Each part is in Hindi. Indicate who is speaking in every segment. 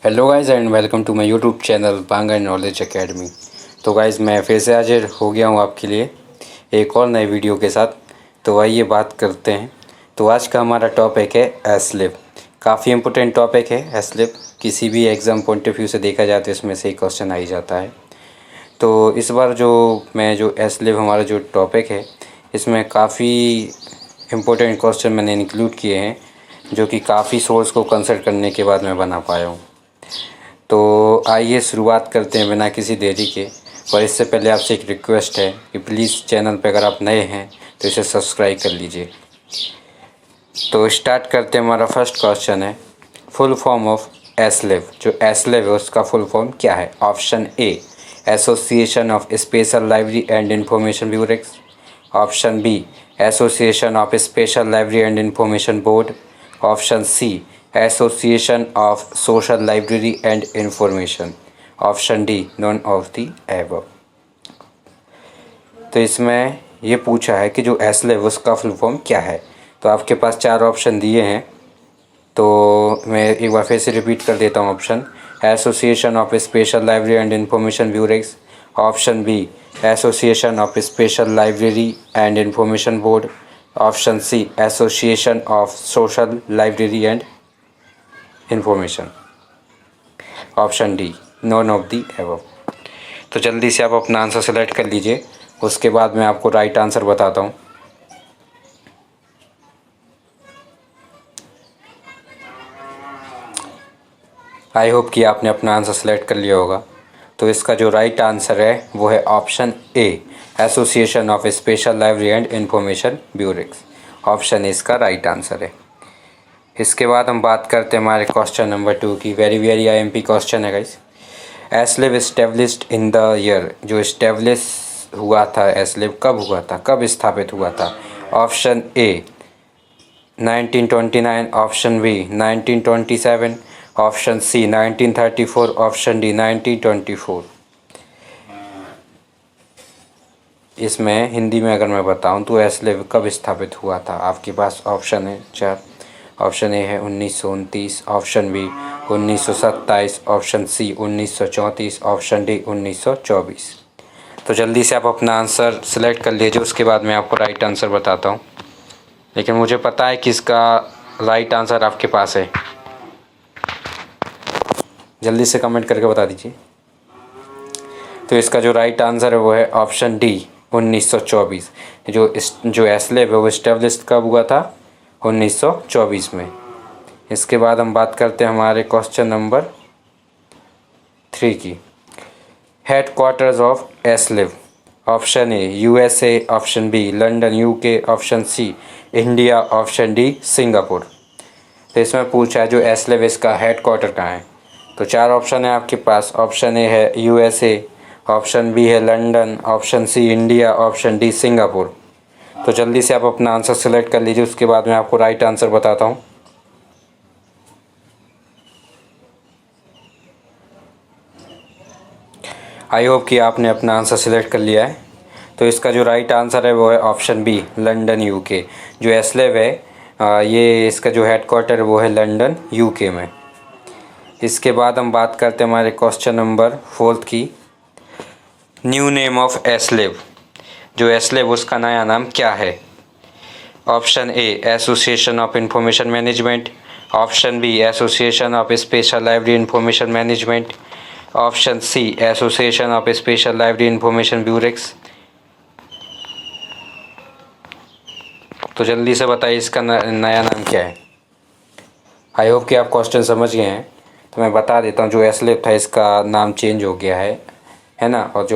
Speaker 1: Hello guys and welcome to my YouTube channel Banga knowledge academy. तो गाइज़ मैं फिर से हाजिर हो गया हूँ आपके लिए एक और नई वीडियो के साथ। तो आइए बात करते हैं। तो आज का हमारा टॉपिक है एसलिप। काफ़ी इम्पोर्टेंट टॉपिक है एसलिप। किसी भी एग्ज़ाम पॉइंट ऑफ व्यू से देखा जाए तो इसमें से एक क्वेश्चन आ ही जाता है। तो इस बार जो एसलिप हमारा जो टॉपिक है इसमें काफ़ी इम्पोर्टेंट क्वेश्चन मैंने इंक्लूड किए हैं जो कि काफ़ी सोर्स को कंसल्ट करने के बाद मैं बना पाया हूँ। तो आइए शुरुआत करते हैं बिना किसी देरी के। और इससे पहले आपसे एक रिक्वेस्ट है कि प्लीज़ चैनल पर अगर आप नए हैं तो इसे सब्सक्राइब कर लीजिए। तो स्टार्ट करते हैं। हमारा फर्स्ट क्वेश्चन है फुल फॉर्म ऑफ एसलिप। जो एसलिप है उसका फुल फॉर्म क्या है? Option A association of special library and information bureau. Option B association of special library and information board. Option C association of social library and information. Option D none of the above. तो इसमें ये पूछा है कि जो एसलिप उसका फुल फॉर्म क्या है। तो आपके पास चार ऑप्शन दिए हैं, तो मैं एक बार फिर से रिपीट कर देता हूँ। Option association of special library and information bureau. Option B association of special library and information board. Option C association of social library and information. Option D none of the above. तो जल्दी से आप अपना आंसर सेलेक्ट कर लीजिए, उसके बाद मैं आपको राइट आंसर बताता हूँ। आई होप कि आपने अपना आंसर सेलेक्ट कर लिया होगा। तो इसका जो राइट आंसर है वो है option A association of special library and information bureau. Option A इसका राइट आंसर है। इसके बाद हम बात करते हैं हमारे क्वेश्चन नंबर 2 की। वेरी आईएमपी क्वेश्चन है guys. Aslib established in the year. जो इस्टेब्लिश हुआ था एसलिप कब हुआ था, कब स्थापित हुआ था? Option A 1929। Option B 1927। Option C 1934। Option D 1924। इसमें हिंदी में अगर मैं बताऊं तो एसलिप कब स्थापित हुआ था? आपके पास ऑप्शन है चार। ऑप्शन ए है 1929। Option B 1927। Option C 1934। Option D 1924। तो जल्दी से आप अपना आंसर सेलेक्ट कर लीजिए, उसके बाद मैं आपको राइट आंसर बताता हूँ। लेकिन मुझे पता है कि इसका राइट आंसर आपके पास है, जल्दी से कमेंट करके बता दीजिए। तो इसका जो राइट आंसर है वो है ऑप्शन डी 1924। जो एसलिप है वो इस्टेब्लिश कब हुआ था? 1924 में। इसके बाद हम बात करते हैं हमारे क्वेश्चन नंबर 3 की। Headquarters of Aslib. Option A USA. Option B London UK. Option C India. Option D Singapore. तो इसमें पूछा है जो एसलिप इसका हेड क्वार्टर कहाँ है। तो चार ऑप्शन है आपके पास। ऑप्शन ए है यूएसए। ऑप्शन बी है London. Option C India. Option D Singapore. तो जल्दी से आप अपना आंसर सेलेक्ट कर लीजिए, उसके बाद मैं आपको राइट आंसर बताता हूँ। आई होप कि आपने अपना आंसर सेलेक्ट कर लिया है। तो इसका जो राइट आंसर है वो है ऑप्शन बी लंदन यूके। जो एसलिप है ये इसका जो हेड क्वार्टर है वो है लंदन यूके में। इसके बाद हम बात करते हैं हमारे क्वेश्चन नंबर 4 की। New name of Aslib. जो एसलिप उसका नया नाम क्या है? Option A association of information management. Option B association of special library information management. Option C association of special library information bureau. तो जल्दी से बताइए इसका नया नाम क्या है। आई होप कि आप क्वेश्चन समझ गए हैं। तो मैं बता देता हूँ, जो एसलिप था इसका नाम चेंज हो गया है ना। और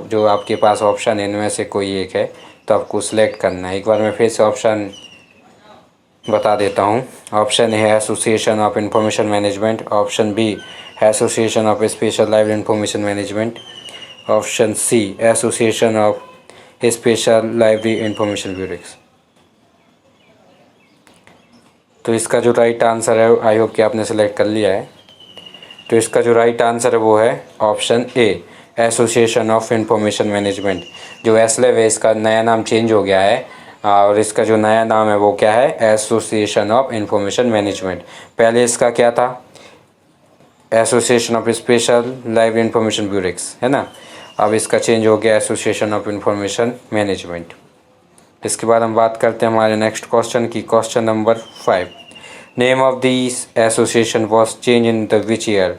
Speaker 1: जो आपके पास ऑप्शन है इनमें से कोई एक है तो आपको सिलेक्ट करना है। एक बार मैं फिर से ऑप्शन बता देता हूँ। ऑप्शन है association of information management. Option B association of special library information management. Option C association of special library information bureau. तो इसका जो राइट आंसर है आई होप कि आपने सेलेक्ट कर लिया है। तो इसका जो राइट आंसर है वो है option A association of information management. जो एसलिप है इसका नया नाम चेंज हो गया है और इसका जो नया नाम है वो क्या है? Association of information management. पहले इसका क्या था? Association of special library information bureaus, है ना। अब इसका चेंज हो गया एसोसिएशन ऑफ इंफॉर्मेशन मैनेजमेंट। इसके बाद हम बात करते हैं हमारे नेक्स्ट क्वेश्चन की। Question number 5, name of this association was change in the which year?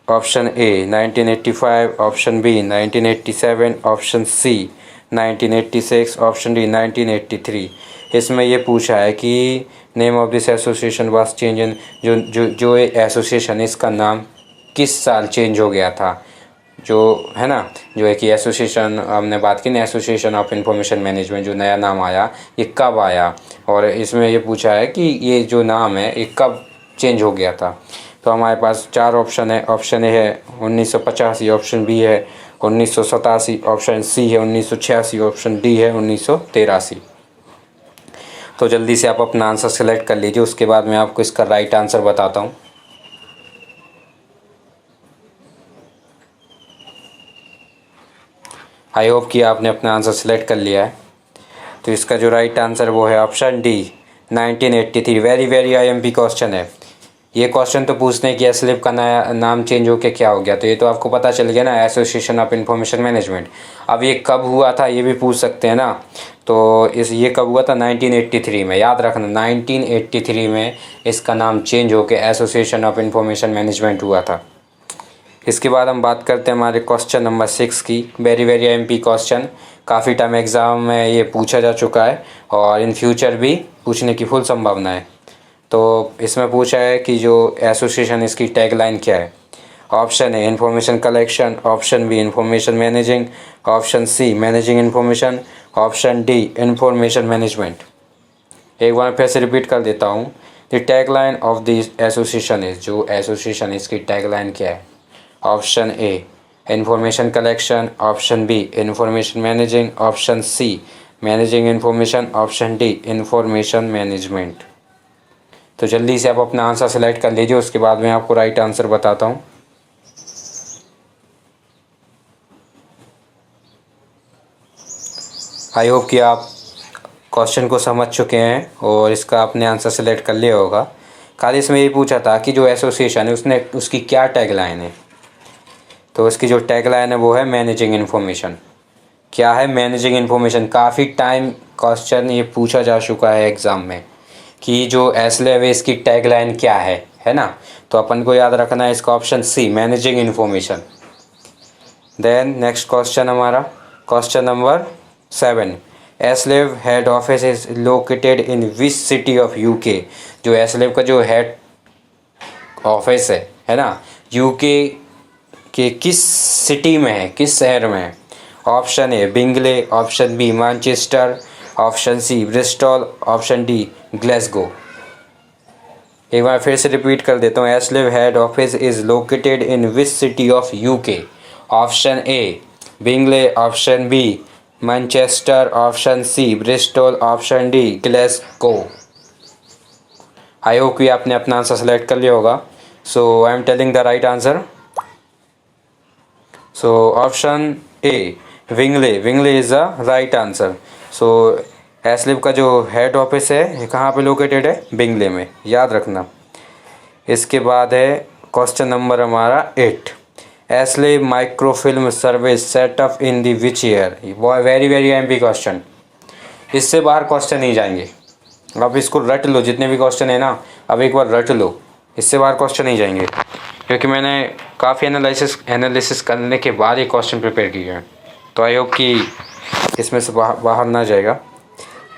Speaker 1: Option A 1985, option B 1987, option C 1986, option D 1983। इसमें ये पूछा है कि name of this association was change in, जो एसोसिएशन इसका नाम किस साल चेंज हो गया था, जो है ना, जो है कि एसोसिएशन हमने बात की ना, एसोसिएशन ऑफ इंफॉर्मेशन मैनेजमेंट जो नया नाम आया ये कब आया, और इसमें ये पूछा है कि ये जो नाम है ये कब चेंज हो गया था। तो हमारे पास 4 ऑप्शन है। ऑप्शन ए है 1985, ऑप्शन बी है 1987, ऑप्शन सी है 1986, ऑप्शन डी है 1983। तो जल्दी से आप अपना आंसर सेलेक्ट कर लीजिए, उसके बाद मैं आपको इसका राइट आंसर बताता हूँ। आई होप कि आपने अपना आंसर सेलेक्ट कर लिया है। तो इसका जो राइट आंसर वो है option D 1983। Very very IMP question है ये। क्वेश्चन तो पूछते हैं कि एसलिप का नया नाम चेंज होकर क्या हो गया, तो ये तो आपको पता चल गया ना, एसोसिएशन ऑफ इंफॉर्मेशन मैनेजमेंट। अब ये कब हुआ था ये भी पूछ सकते हैं ना, तो ये कब हुआ था? 1983 में। याद रखना 1983 में इसका नाम चेंज होकर एसोसिएशन ऑफ इंफॉर्मेशन मैनेजमेंट हुआ था। इसके बाद हम बात करते हैं हमारे क्वेश्चन नंबर 6 की। वेरी वेरी IMP क्वेश्चन, काफ़ी टाइम एग्ज़ाम में ये पूछा जा चुका है और इन फ्यूचर भी पूछने की फुल संभावना है। तो इसमें पूछा है कि जो एसोसिएशन इसकी टैगलाइन क्या है। Option A information collection, option B information managing, option C managing information, option D information management. एक बार फिर से रिपीट कर देता हूँ। The tagline of this association is, जो एसोसिएशन इसकी टैगलाइन क्या है। Option A information collection, option B information managing, option C managing information, option D information management. तो जल्दी से आप अपना आंसर सेलेक्ट कर लीजिए, उसके बाद मैं आपको राइट आंसर बताता हूँ। आई होप कि आप क्वेश्चन को समझ चुके हैं और इसका आपने आंसर सेलेक्ट कर लिया होगा। खाली इसमें यही पूछा था कि जो एसोसिएशन है उसने उसकी क्या टैगलाइन है। तो उसकी जो टैगलाइन है वो है मैनेजिंग इन्फॉर्मेशन। क्या है? Managing information. काफ़ी टाइम क्वेश्चन ये पूछा जा चुका है एग्ज़ाम में कि जो एसलेव है इसकी टैगलाइन क्या है ना। तो अपन को याद रखना है इसका option C managing information. Then next question हमारा question number 7, Aslib head office is located in which city of UK. जो एसलेव का जो हेड ऑफिस है ना, यूके के किस सिटी में है, किस शहर में है। Option A Bingley, option B Manchester, option C Bristol, option D Glasgow. एक बार फिर से रिपीट कर देता हूँ। Aslib head office is located in which city of UK. Option A Bingley, option B Manchester, option C Bristol, option D Glasgow. I hope कि आपने अपना आंसर सेलेक्ट कर लिया होगा। So I am telling the right answer. So option A Bingley is the right answer. सो एसलिप का जो हेड ऑफिस है ये कहाँ पे लोकेटेड है? बिंगले में, याद रखना। इसके बाद है क्वेश्चन नंबर हमारा 8, Aslib microfilm service setup in the which year. Very very IMP question, इससे बाहर क्वेश्चन नहीं जाएंगे। अब इसको रट लो, जितने भी क्वेश्चन है ना अब एक बार रट लो, इससे बाहर क्वेश्चन नहीं जाएंगे, क्योंकि मैंने काफ़ी एनालिसिस करने के बाद ये क्वेश्चन प्रिपेयर किए हैं। तो आई होप कि इसमें से बाहर ना जाएगा।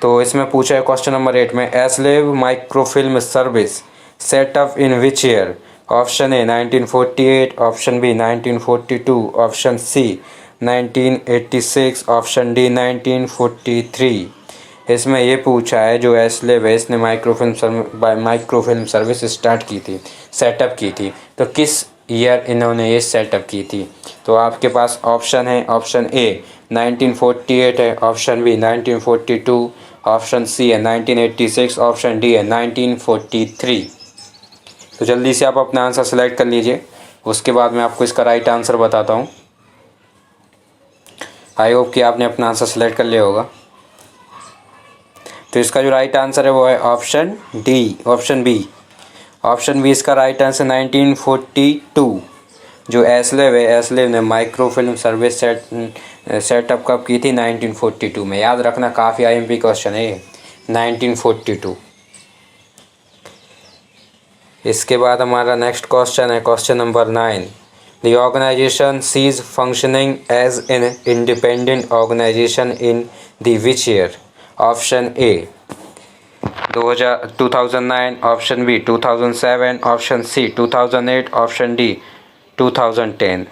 Speaker 1: तो इसमें पूछा है क्वेश्चन नंबर 8 में, Aslib microfilm service setup in which year. Option A 1948, option B 1942, option C 1986, option D 1943। इसमें ये पूछा है जो एसलेव है इसने माइक्रोफिल्म सर्विस स्टार्ट की थी, सेटअप की थी, तो किस ईयर इन्होंने ये सेटअप की थी। तो आपके पास ऑप्शन है, ऑप्शन ए 1948 है, ऑप्शन बी 1942, ऑप्शन सी है 1986, ऑप्शन डी है 1943। तो जल्दी से आप अपना आंसर सेलेक्ट कर लीजिए, उसके बाद मैं आपको इसका राइट आंसर बताता हूँ। आई होप कि आपने अपना आंसर सेलेक्ट कर लिया होगा। तो इसका जो राइट आंसर है वो है option D, option B option B इसका राइट आंसर 1942। जो एस्लेव है, एस्लेव ने माइक्रोफिल्म सर्विस सेटअप कब की थी? 1942 में। याद रखना, काफ़ी आईएमपी क्वेश्चन है ये, 1942। इसके बाद हमारा नेक्स्ट क्वेश्चन है question number 9। The organization cease functioning as an independent organization in the which year? Option A 2009, option B 2007, option C 2008, option D 2010।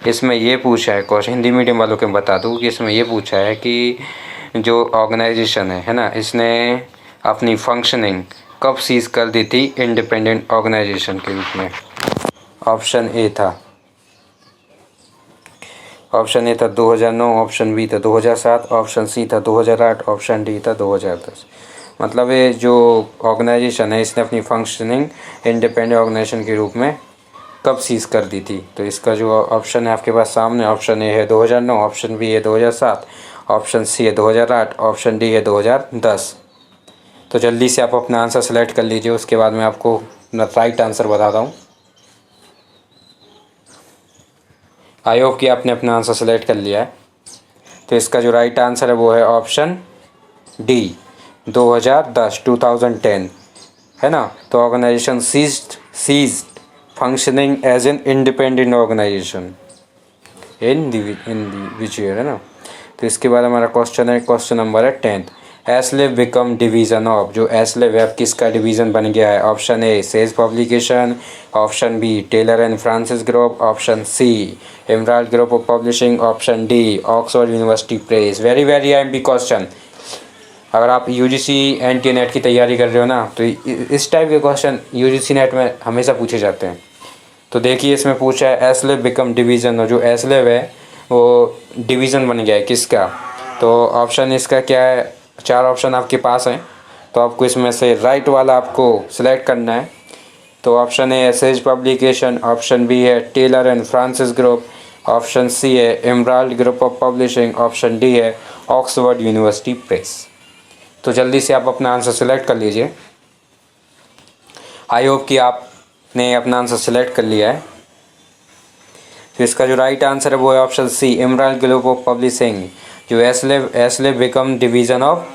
Speaker 1: इसमें ये पूछा है क्वेश्चन, हिंदी मीडियम वालों को बता दूँ कि इसमें ये पूछा है कि जो ऑर्गेनाइजेशन है ना, इसने अपनी फंक्शनिंग कब सीज कर दी थी इंडिपेंडेंट ऑर्गेनाइजेशन के रूप में? ऑप्शन ए था 2009, ऑप्शन बी था 2007, ऑप्शन सी था 2008, ऑप्शन डी था 2010। मतलब ये जो ऑर्गेनाइजेशन है इसने अपनी फंक्शनिंग इंडिपेंडेंट ऑर्गेनाइजेशन के रूप में कब सीज कर दी थी? तो इसका जो ऑप्शन है आपके पास सामने, ऑप्शन ए है 2009, ऑप्शन बी है 2007, ऑप्शन सी है 2008, ऑप्शन डी है 2010। तो जल्दी से आप अपना आंसर सेलेक्ट कर लीजिए, उसके बाद मैं आपको राइट आंसर बताता हूँ। आई होप कि आपने अपना आंसर सेलेक्ट कर लिया है। तो इसका जो राइट आंसर है वो है ऑप्शन डी 2010, 2010 है ना। तो organization ceased functioning as an independent organization in which year, है ना। तो इसके बाद हमारा क्वेश्चन है क्वेश्चन नंबर है 10th। Aslib become division of. जो एस्लेव वेब किसका डिवीज़न बन गया है? Option A Sage publication, option B Taylor and Francis group, option C Emerald group of publishing, option D Oxford University Press. Very very IMP question. अगर आप यूजीसी एनटीए नेट की तैयारी कर रहे हो ना, तो इस टाइप के क्वेश्चन यूजीसी नेट में हमेशा पूछे जाते हैं। तो देखिए इसमें पूछा है एस्लेव बिकम डिवीज़न, और जो एस्लेव है वो डिवीज़न बन गया है किसका? तो ऑप्शन इसका क्या है? 4 ऑप्शन आपके पास हैं, तो आपको इसमें से राइट वाला आपको सिलेक्ट करना है। तो ऑप्शन ए है सेज पब्लिकेशन, ऑप्शन बी है Taylor and Francis group, option C है Emerald group of publishing, option D है ऑक्सफोर्ड यूनिवर्सिटी प्रेस। तो जल्दी से आप अपना आंसर सेलेक्ट कर लीजिए। आई होप कि आपने अपना आंसर सेलेक्ट कर लिया है। तो इसका जो राइट आंसर है वो है option C Emerald group of publishing. जो Aslib become division of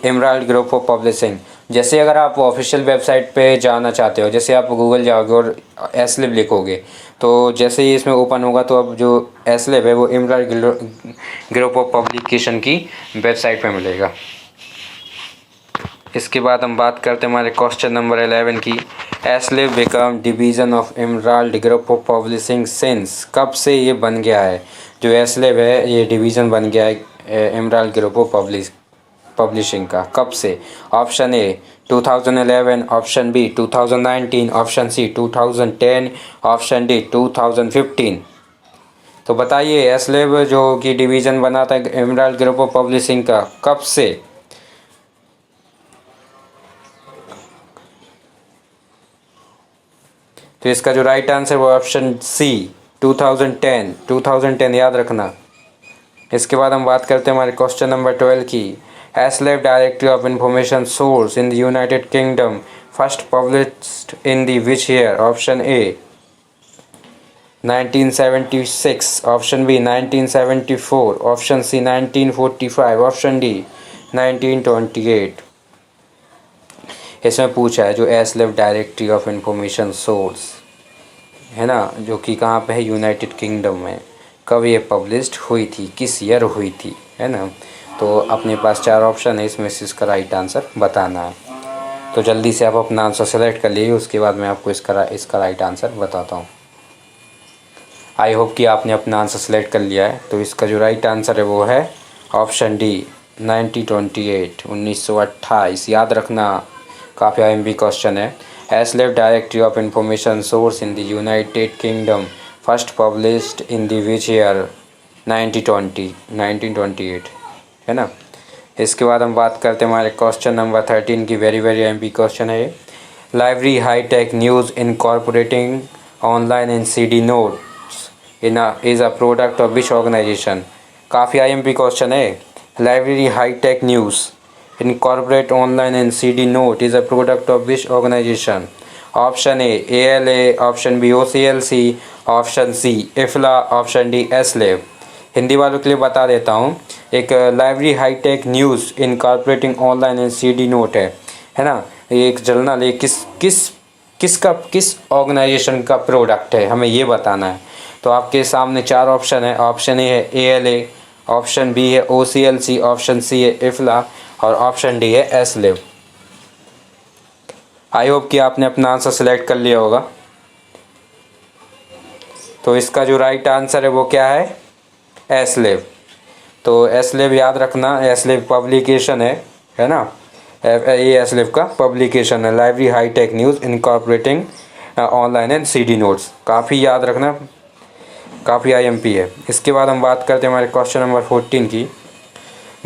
Speaker 1: Emerald group of publishing. जैसे अगर आप ऑफिशियल वेबसाइट पे जाना चाहते हो, जैसे आप गूगल जाओगे और एस्लेव लिखोगे, तो जैसे ही इसमें ओपन होगा तो अब जो एस्लेव है वो एमराल्ड ग्रुप ऑफ पब्लिकेशन की वेबसाइट पे मिलेगा। इसके बाद हम बात करते हैं हमारे क्वेश्चन नंबर 11 की। Aslib become division of Emerald group of publishing since. कब से ये बन गया है? जो एस्लेव है ये डिवीज़न बन गया है एमराल्ड ग्रुप ऑफ पब्लिशिंग का, कब से? Option A 2011, option B 2019, option C 2010, option D 2015। तो बताइए एस्लेव जो कि डिवीज़न बना था एमराल्ड ग्रुप ऑफ पब्लिशिंग का, कब से? तो इसका जो राइट आंसर वो ऑप्शन सी 2010 याद रखना। इसके बाद हम बात करते हैं हमारे क्वेश्चन नंबर 12 की। Aslib directory of information source in the United Kingdom first published in the which year? Option A 1976, option B 1974, option C 1945, option D 1928। इसमें पूछा है जो Aslib directory of information source है ना, जो कि कहाँ पे है? यूनाइटेड किंगडम में। कब ये पब्लिश्ड हुई थी, किस ईयर हुई थी, है ना। तो अपने पास 4 ऑप्शन है, इसमें से इसका राइट आंसर बताना है। तो जल्दी से आप अपना आंसर सेलेक्ट कर लीजिए, उसके बाद मैं आपको इसका राइट आंसर बताता हूँ। आई होप कि आपने अपना आंसर सेलेक्ट कर लिया है। तो इसका जो राइट आंसर है वो है ऑप्शन डी 1928। याद रखना, काफ़ी आईएमपी क्वेश्चन है। Aslib directory of information source in the United Kingdom first published in the which year? 1928, है ना। इसके बाद हम बात करते हैं हमारे क्वेश्चन नंबर 13 की। वेरी वेरी आईएमपी क्वेश्चन है। Library hi tech news incorporating online and CD notes is a product of which organization? काफ़ी आईएमपी क्वेश्चन है। Library hi tech news incorporate online and CD note is a product of which organization? Option A ALA, option B OCLC, option C IFLA, option D SLAB। Hindi वालों के लिए बता देता हूँ, एक library hi tech news incorporating online and CD note है ना। ये एक जर्नल, ये किस ऑर्गेनाइजेशन का प्रोडक्ट है, हमें ये बताना है। तो आपके सामने 4 ऑप्शन है। ऑप्शन ए है ALA, ऑप्शन बी है OCLC, ऑप्शन सी है IFLA और ऑप्शन डी है SLAB। आई होप कि आपने अपना आंसर सेलेक्ट कर लिया होगा। तो इसका जो राइट आंसर है वो क्या है? SLAB। तो SLAB याद रखना, SLAB पब्लिकेशन है ना। ये SLAB का पब्लिकेशन है, library hi tech news incorporating online and CD notes. काफ़ी याद रखना, काफ़ी IMP है। इसके बाद हम बात करते हैं हमारे क्वेश्चन नंबर 14 की।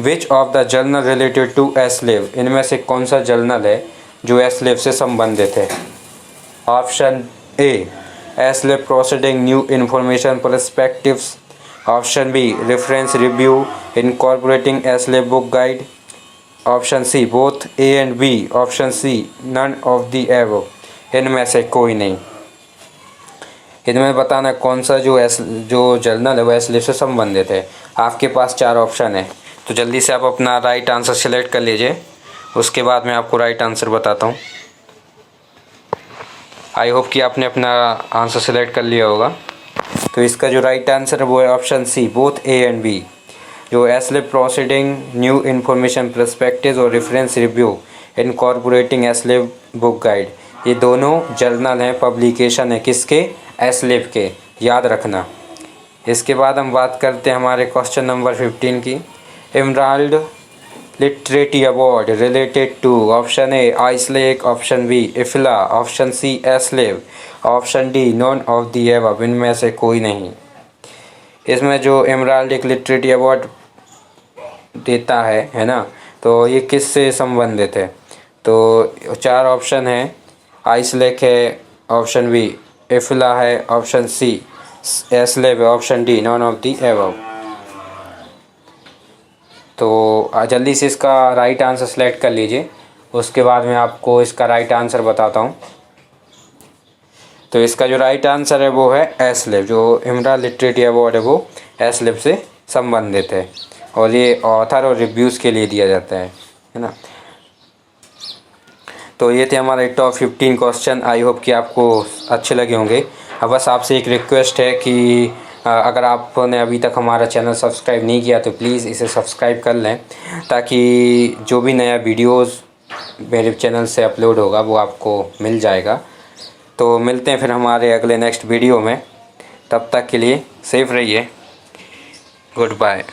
Speaker 1: Which of the journal related to SLAB? इनमें से कौन सा जर्नल है जो SLAB से संबंधित है? Option A SLAB proceeding new information perspectives, option B reference review incorporating SLAB book guide, option C both A and B, option C none of the above. इनमें से कोई नहीं। इनमें बताना कौन सा जो जर्नल है वो SLAB से संबंधित है। आपके पास 4 ऑप्शन है, तो जल्दी से आप अपना राइट आंसर सेलेक्ट कर लीजिए, उसके बाद मैं आपको राइट आंसर बताता हूँ। आई होप कि आपने अपना आंसर सेलेक्ट कर लिया होगा। तो इसका जो राइट आंसर है वो है option C both A and B। जो SLAB proceeding new information perspectives और reference review incorporating SLAB book guide, ये दोनों जर्नल हैं, पब्लिकेशन है किसके? SLAB के, याद रखना। इसके बाद हम बात करते हैं हमारे क्वेश्चन नंबर 15 की। Emerald literary award related to, option A आइसलेक, option B IFLA, option C SLAB, option D none of the above. इनमें से कोई नहीं। इसमें जो एमराल्ड एक लिटरेरी अवार्ड देता है ना, तो ये किस से संबंधित है? तो 4 ऑप्शन है, आइसलेक है, ऑप्शन बी IFLA है, ऑप्शन सी SLAB है, option D none of the above. तो जल्दी से इसका राइट आंसर सेलेक्ट कर लीजिए, उसके बाद मैं आपको इसका राइट आंसर बताता हूँ। तो इसका जो राइट आंसर है वो है SLAB। जो एमराल्ड लिटरेरी अवार्ड है वो SLAB से संबंधित है, और ये ऑथर और रिव्यूज़ के लिए दिया जाता है ना। तो ये थे हमारे टॉप 15 क्वेश्चन। आई होप कि आपको अच्छे लगे होंगे। अब बस आपसे एक रिक्वेस्ट है कि अगर आपने अभी तक हमारा चैनल सब्सक्राइब नहीं किया तो प्लीज़ इसे सब्सक्राइब कर लें, ताकि जो भी नया वीडियोज़ मेरे चैनल से अपलोड होगा वो आपको मिल जाएगा। तो मिलते हैं फिर हमारे अगले नेक्स्ट वीडियो में। तब तक के लिए सेफ रहिए। Good bye.